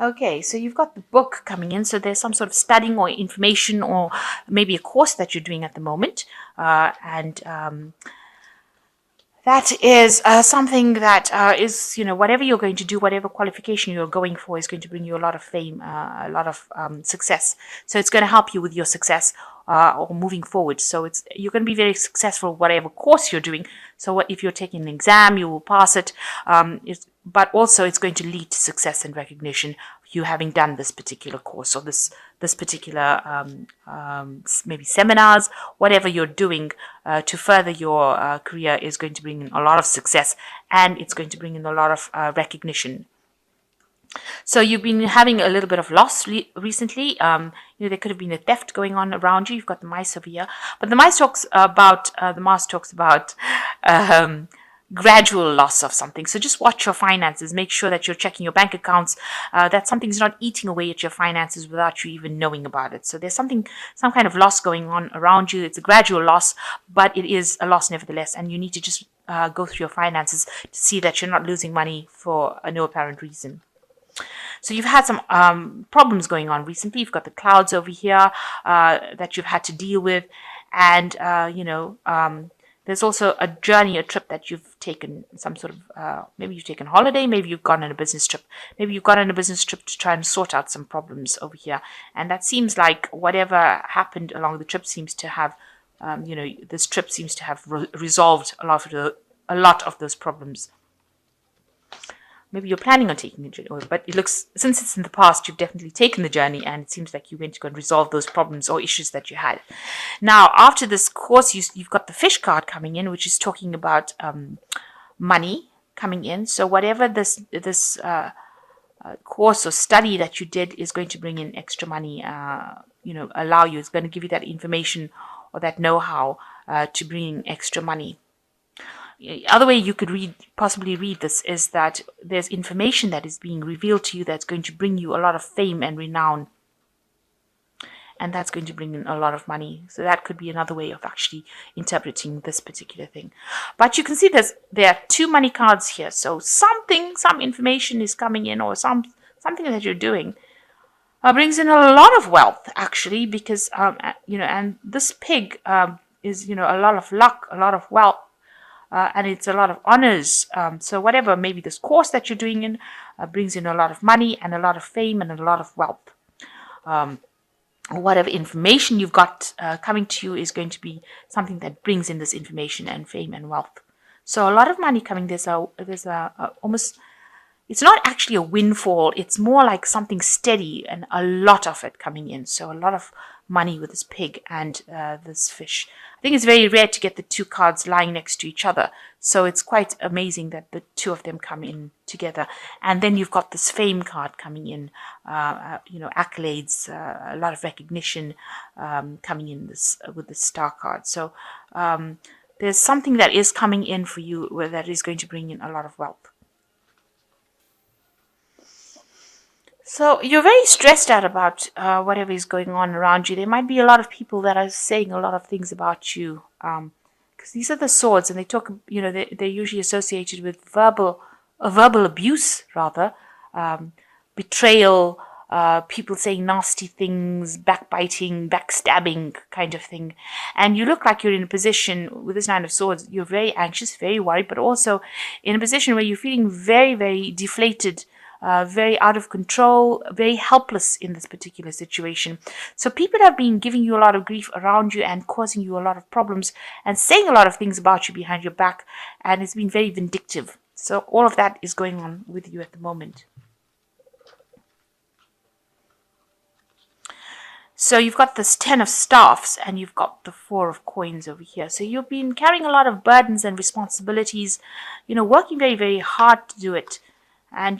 Okay, so you've got the book coming in. So there's some sort of studying or information or maybe a course that you're doing at the moment. And that is something that is, whatever you're going to do, whatever qualification you're going for is going to bring you a lot of fame, a lot of success. So it's going to help you with your success or moving forward. So you're going to be very successful whatever course you're doing. So if you're taking an exam, you will pass it. But also it's going to lead to success and recognition. You having done this particular course or this particular maybe seminars, whatever you're doing to further your career is going to bring in a lot of success, and it's going to bring in a lot of recognition. So you've been having a little bit of loss recently. There could have been a theft going on around you. You've got the mice over here, but the mouse talks about um, gradual loss of something. So just watch your finances. Make sure that you're checking your bank accounts. That something's not eating away at your finances without you even knowing about it. So there's some kind of loss going on around you. It's a gradual loss, but it is a loss nevertheless, and you need to just go through your finances to see that you're not losing money for no apparent reason. So you've had some problems going on recently. You've got the clouds over here that you've had to deal with, and there's also a journey, a trip that you've taken. Some sort of maybe you've taken a holiday, maybe you've gone on a business trip, maybe you've gone on a business trip to try and sort out some problems over here. And that seems like whatever happened along the trip seems to have, this trip seems to have resolved a lot of those problems. Maybe you're planning on taking a journey, but it looks, since it's in the past, you've definitely taken the journey, and it seems like you're going to go and resolve those problems or issues that you had. Now, after this course, you've got the fish card coming in, which is talking about money coming in. So whatever this course or study that you did is going to bring in extra money. Allow you. It's going to give you that information or that know-how to bring in extra money. The other way you could possibly read this is that there's information that is being revealed to you that's going to bring you a lot of fame and renown, and that's going to bring in a lot of money. So that could be another way of actually interpreting this particular thing. But you can see there are two money cards here. So some information is coming in, or something that you're doing brings in a lot of wealth, actually, because and this pig is a lot of luck, a lot of wealth. And it's a lot of honors. So whatever, maybe this course that you're doing in brings in a lot of money and a lot of fame and a lot of wealth. Whatever information you've got coming to you is going to be something that brings in this information and fame and wealth. So a lot of money coming. There's almost, it's not actually a windfall. It's more like something steady and a lot of it coming in. So a lot of money with this pig and this fish. I think it's very rare to get the two cards lying next to each other. So it's quite amazing that the two of them come in together. And then you've got this fame card coming in, accolades, a lot of recognition coming in with the star card. So there's something that is coming in for you that is going to bring in a lot of wealth. So you're very stressed out about whatever is going on around you. There might be a lot of people that are saying a lot of things about you, because these are the swords, and they talk. They're usually associated with verbal abuse, rather, betrayal, people saying nasty things, backbiting, backstabbing, kind of thing. And you look like you're in a position with this Nine of Swords. You're very anxious, very worried, but also in a position where you're feeling very, very deflated. Very out of control, very helpless in this particular situation. So people have been giving you a lot of grief around you and causing you a lot of problems and saying a lot of things about you behind your back, and it's been very vindictive. So all of that is going on with you at the moment. So you've got this 10 of staffs and you've got the 4 of coins over here. So you've been carrying a lot of burdens and responsibilities, working very, very hard to do it. And,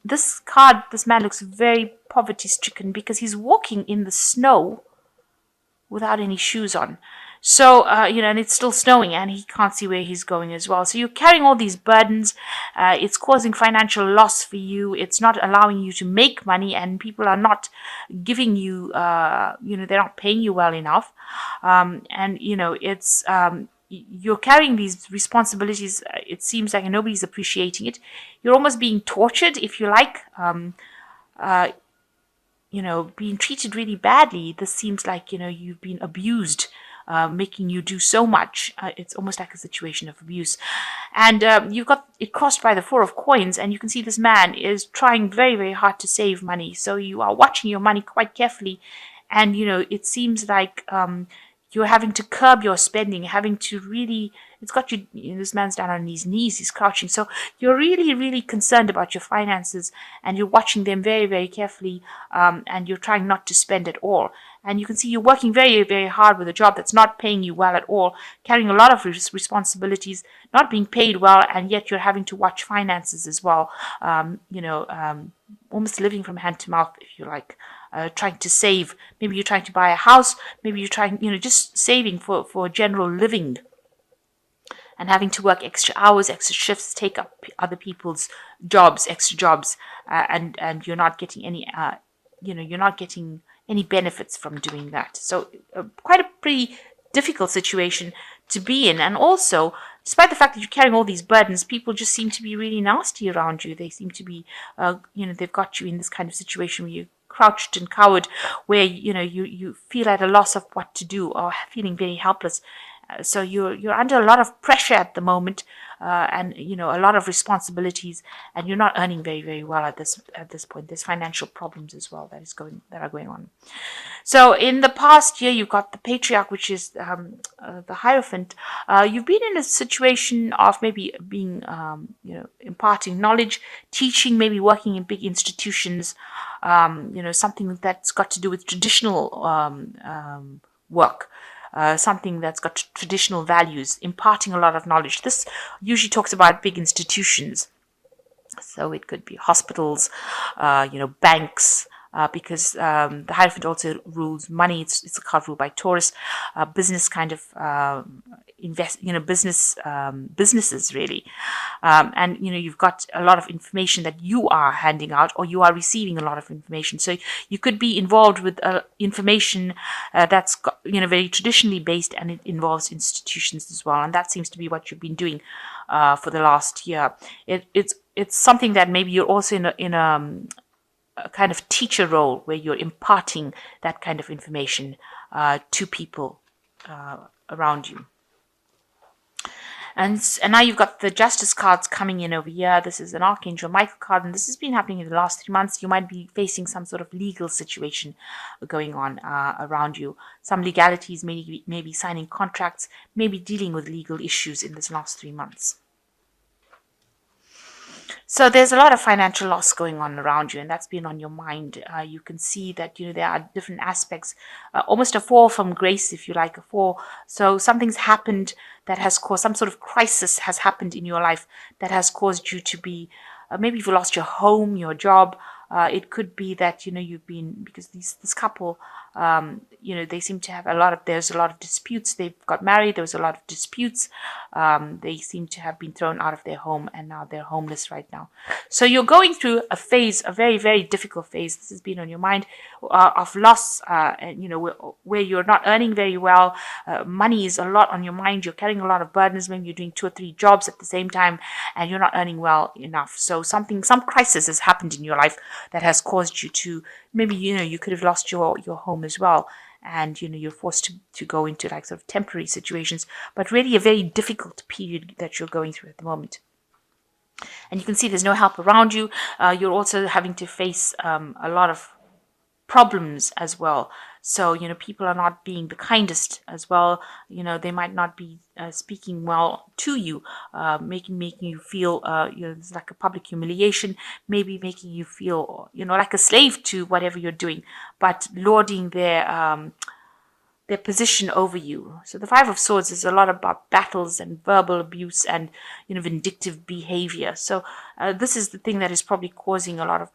this man looks very poverty stricken because he's walking in the snow without any shoes on. So, and it's still snowing and he can't see where he's going as well. So you're carrying all these burdens. It's causing financial loss for you. It's not allowing you to make money, and people are not giving you, they're not paying you well enough. It's, you're carrying these responsibilities. It seems like nobody's appreciating it. You're almost being tortured, if you like. being treated really badly. This seems like, you've been abused, making you do so much. It's almost like a situation of abuse. And you've got it crossed by the Four of Coins, and you can see this man is trying very, very hard to save money. So you are watching your money quite carefully. And, it seems like you're having to curb your spending, having to really, it's got you, this man's down on his knees, he's crouching. So you're really, really concerned about your finances, and you're watching them very, very carefully, and you're trying not to spend at all. And you can see you're working very, very hard with a job that's not paying you well at all, carrying a lot of responsibilities, not being paid well, and yet you're having to watch finances as well. Almost living from hand to mouth, if you like. Trying to save. Maybe you're trying to buy a house. Maybe you're trying, just saving for general living, and having to work extra hours, extra shifts, take up other people's jobs, extra jobs, and you're not getting any, you're not getting any benefits from doing that. So quite a pretty difficult situation to be in. And also, despite the fact that you're carrying all these burdens, people just seem to be really nasty around you. They seem to be, they've got you in this kind of situation where you crouched and cowered, where you feel at a loss of what to do, or feeling very helpless. So you're under a lot of pressure at the moment, and a lot of responsibilities, and you're not earning very, very well at this point. There's financial problems as well that are going on. So in the past year, you've got the Patriarch, which is the Hierophant. You've been in a situation of maybe being, imparting knowledge, teaching, maybe working in big institutions. Something that's got to do with traditional work. Something that's got traditional values, imparting a lot of knowledge. This usually talks about big institutions. So it could be hospitals, banks, because the Hierophant also rules money. It's a card ruled by Taurus. Business kind of businesses really. And you've got a lot of information that you are handing out, or you are receiving a lot of information. So you could be involved with information that's very traditionally based, and it involves institutions as well. And that seems to be what you've been doing for the last year. It's something that maybe you're also in a kind of teacher role, where you're imparting that kind of information to people around you. And now you've got the Justice cards coming in over here. This is an Archangel Michael card, and this has been happening in the last 3 months. You might be facing some sort of legal situation going on around you. Some legalities, maybe signing contracts, maybe dealing with legal issues in this last 3 months. So there's a lot of financial loss going on around you, and that's been on your mind. You can see that there are different aspects, almost a fall from grace, if you like, a fall. So something's happened that has caused, some sort of crisis has happened in your life that has caused you to be, maybe you've lost your home, your job. It could be that you've been, because this couple, they seem to have there's a lot of disputes. They've got married, there was a lot of disputes. They seem to have been thrown out of their home, and now they're homeless right now. So you're going through a phase, a very, very difficult phase. This has been on your mind, of loss, and where you're not earning very well. Money is a lot on your mind. You're carrying a lot of burdens. Maybe you're doing 2 or 3 jobs at the same time, and you're not earning well enough. So some crisis has happened in your life that has caused you to, maybe you could have lost your home as well, and you're forced to go into like sort of temporary situations, but really a very difficult period that you're going through at the moment. And you can see there's no help around you. You're also having to face a lot of problems as well. So, people are not being the kindest as well. They might not be speaking well to you, making you feel, it's like a public humiliation, maybe making you feel, like a slave to whatever you're doing, but lording their position over you. So the Five of Swords is a lot about battles and verbal abuse and, vindictive behavior. So this is the thing that is probably causing a lot of,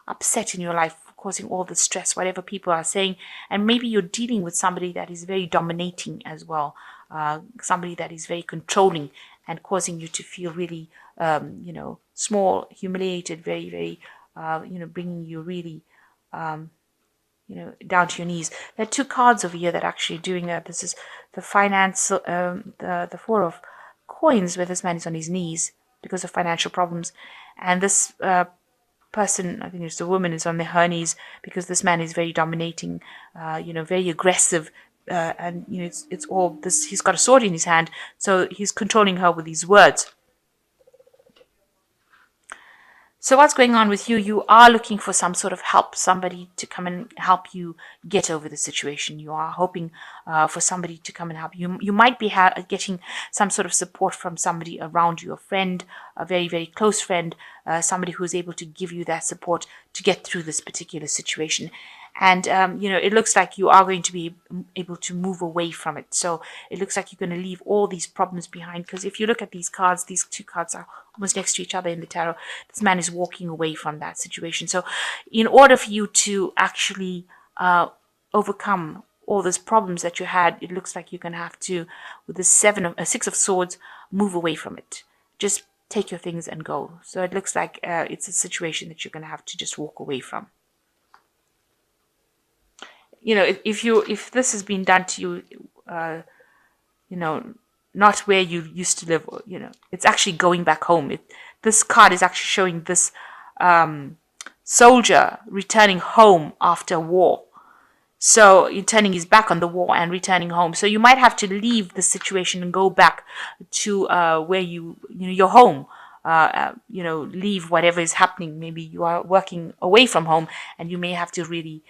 upset in your life, causing all the stress, whatever people are saying. And maybe you're dealing with somebody that is very dominating as well, somebody that is very controlling and causing you to feel really, small, humiliated, very, very, bringing you really, down to your knees. There are 2 cards over here that are actually doing that. This is the finance, the Four of Coins, where this man is on his knees because of financial problems. And this person, I think it's the woman, is on her knees because this man is very dominating, very aggressive. And it's all this. He's got a sword in his hand, so he's controlling her with his words. So what's going on with you? You are looking for some sort of help, somebody to come and help you get over the situation. You are hoping for somebody to come and help you. You might be getting some sort of support from somebody around you, a friend, a very, very close friend, somebody who is able to give you that support to get through this particular situation. And, it looks like you are going to be able to move away from it. So it looks like you're going to leave all these problems behind. Because if you look at these cards, these two cards are almost next to each other in the tarot. This man is walking away from that situation. So in order for you to actually overcome all those problems that you had, it looks like you're going to have to, with the Six of Swords, move away from it. Just take your things and go. So it looks like it's a situation that you're going to have to just walk away from. If this has been done to you, not where you used to live, it's actually going back home. This card is actually showing this soldier returning home after war. So you're turning his back on the war and returning home. So you might have to leave the situation and go back to where your home. Leave whatever is happening. Maybe you are working away from home and you may have to really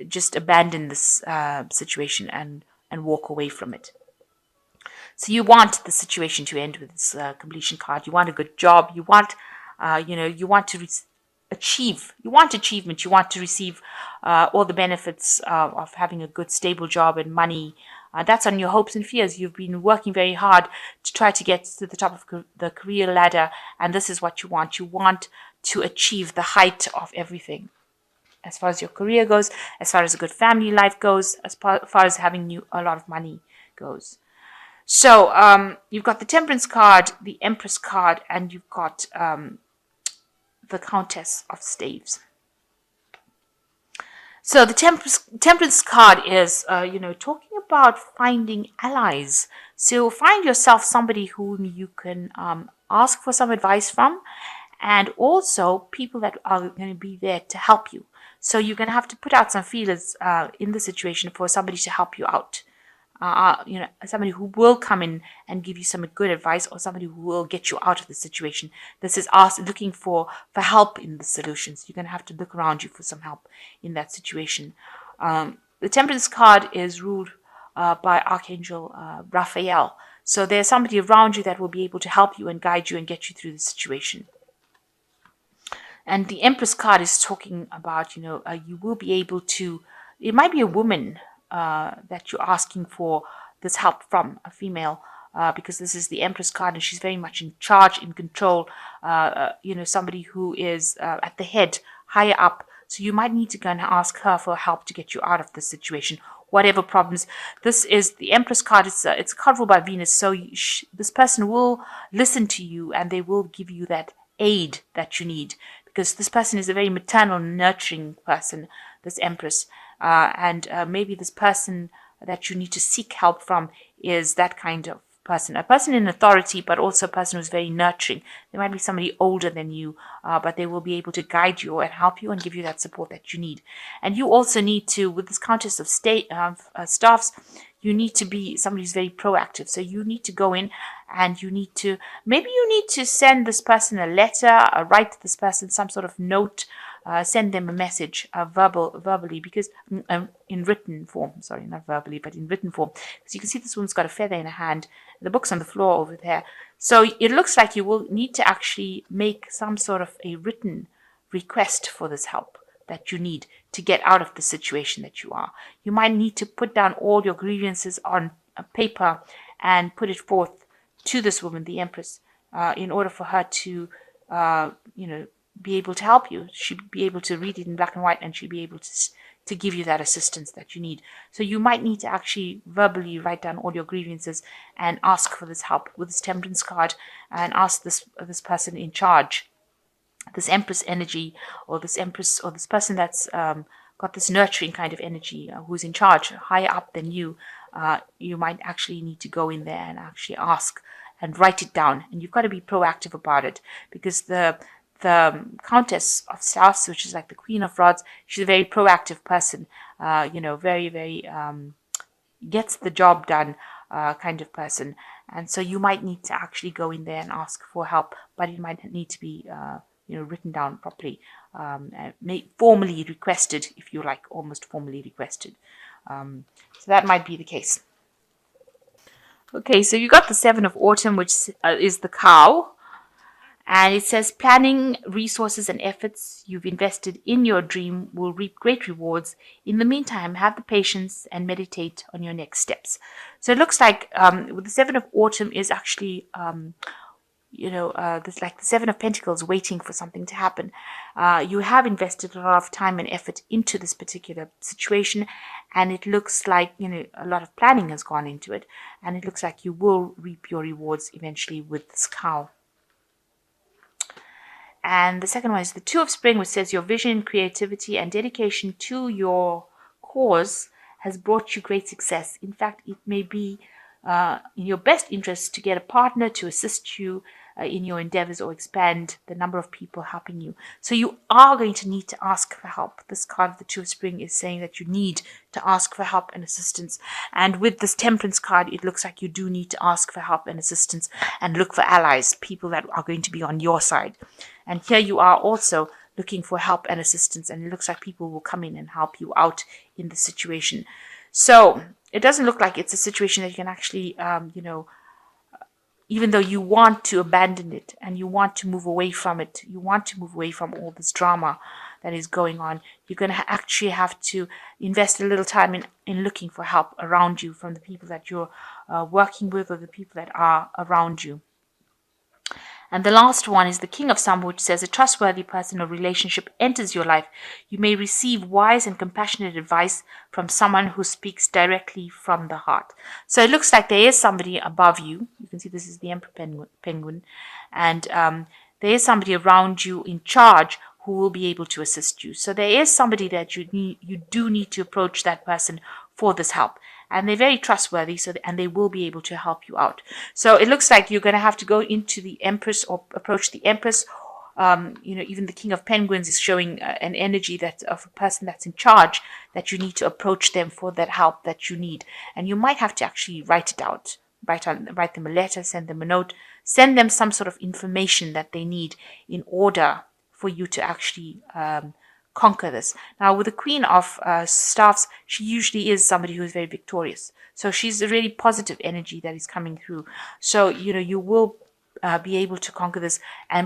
just abandon this situation and walk away from it. So you want the situation to end with this completion card. You want a good job. You want, you want to achieve. You want achievement. You want to receive all the benefits of having a good, stable job and money. That's on your hopes and fears. You've been working very hard to try to get to the top of the career ladder, and this is what you want. You want to achieve the height of everything. As far as your career goes, as far as a good family life goes, as far as having a lot of money goes. So you've got the Temperance card, the Empress card, and you've got the Countess of Staves. So the Temperance card is, talking about finding allies. So find yourself somebody whom you can ask for some advice from, and also people that are going to be there to help you. So you're going to have to put out some feelers in the situation for somebody to help you out. Somebody who will come in and give you some good advice, or somebody who will get you out of the situation. This is us looking for help in the solutions. You're going to have to look around you for some help in that situation. The Temperance card is ruled by Archangel Raphael. So there's somebody around you that will be able to help you and guide you and get you through the situation. And the Empress card is talking about, you will be able to, it might be a woman that you're asking for this help from, a female, because this is the Empress card and she's very much in charge, in control, somebody who is at the head, higher up. So you might need to go and ask her for help to get you out of this situation, whatever problems. This is the Empress card. It's a card ruled by Venus. So this person will listen to you and they will give you that aid that you need, because this person is a very maternal, nurturing person, this Empress. And maybe this person that you need to seek help from is that kind of person, a person in authority, but also a person who's very nurturing. There might be somebody older than you, but they will be able to guide you and help you and give you that support that you need. And you also need to, with this Countess of Staffs, you need to be somebody who's very proactive. So you need to go in and maybe you need to send this person a letter, write to this person some sort of note, send them a message, verbally, because in written form, sorry, not verbally, but in written form. Because you can see this woman's got a feather in her hand. The book's on the floor over there. So it looks like you will need to actually make some sort of a written request for this help that you need to get out of the situation that you are. You might need to put down all your grievances on a paper and put it forth to this woman, the Empress, in order for her to, be able to help you. She'll be able to read it in black and white, and she'll be able to give you that assistance that you need. So you might need to actually verbally write down all your grievances and ask for this help with this Temperance card, and ask this person in charge, this Empress energy, or this Empress, or this person that's got this nurturing kind of energy, who's in charge, higher up than you. You might actually need to go in there and actually ask and write it down. And you've got to be proactive about it, because the the Countess of Staffs, which is like the Queen of Rods, she's a very proactive person, very, very gets the job done kind of person. And so you might need to actually go in there and ask for help, but it might need to be written down properly, formally requested, if you like, almost formally requested. So that might be the case. Okay, so you got the Seven of Autumn, which is the cow. And it says, planning, resources, and efforts you've invested in your dream will reap great rewards. In the meantime, have the patience and meditate on your next steps. So it looks like with the Seven of Autumn is actually, there's like the Seven of Pentacles waiting for something to happen. You have invested a lot of time and effort into this particular situation, and it looks like, a lot of planning has gone into it, and it looks like you will reap your rewards eventually with this cow. And the second one is the Two of Spring, which says your vision, creativity, and dedication to your cause has brought you great success. In fact, it may be in your best interest to get a partner to assist you in your endeavors or expand the number of people helping you. So you are going to need to ask for help. This card, the Two of Spring, is saying that you need to ask for help and assistance. And with this Temperance card, it looks like you do need to ask for help and assistance and look for allies, people that are going to be on your side. And here you are also looking for help and assistance, and it looks like people will come in and help you out in the situation. So it doesn't look like it's a situation that you can actually, even though you want to abandon it and you want to move away from it, you want to move away from all this drama that is going on, you're going to actually have to invest a little time in looking for help around you from the people that you're working with or the people that are around you. And the last one is the King of Summer, which says a trustworthy person or relationship enters your life. You may receive wise and compassionate advice from someone who speaks directly from the heart. So it looks like there is somebody above you. You can see this is the Emperor Penguin. And there is somebody around you in charge who will be able to assist you. So there is somebody that you do need to approach that person for this help. And they're very trustworthy, and they will be able to help you out. So it looks like you're going to have to go into the Empress or approach the Empress. Even the King of Penguins is showing an energy that of a person that's in charge, that you need to approach them for that help that you need. And you might have to actually write it out, write them a letter, send them a note, send them some sort of information that they need in order for you to actually conquer this. Now, with the Queen of Staffs, she usually is somebody who is very victorious. So she's a really positive energy that is coming through. So, you will be able to conquer this,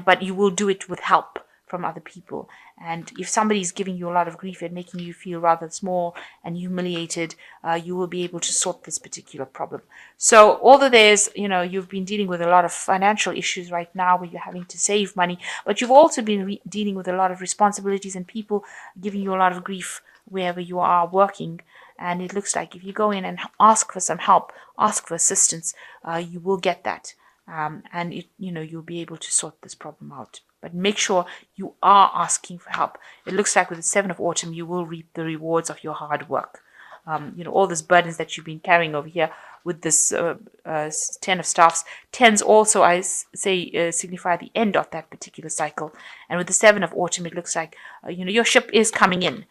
but you will do it with help from other people. And if somebody is giving you a lot of grief and making you feel rather small and humiliated, you will be able to sort this particular problem. So although there's, you've been dealing with a lot of financial issues right now where you're having to save money, but you've also been dealing with a lot of responsibilities and people giving you a lot of grief wherever you are working. And it looks like if you go in and ask for some help, ask for assistance, you will get that. And you'll be able to sort this problem out. But make sure you are asking for help. It looks like with the Seven of Autumn, you will reap the rewards of your hard work. All those burdens that you've been carrying over here with this Ten of Staffs. Tens also, I say, signify the end of that particular cycle. And with the Seven of Autumn, it looks like, your ship is coming in.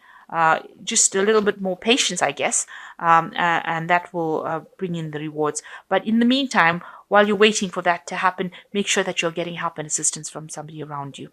Just a little bit more patience, I guess, and that will bring in the rewards. But in the meantime, while you're waiting for that to happen, make sure that you're getting help and assistance from somebody around you.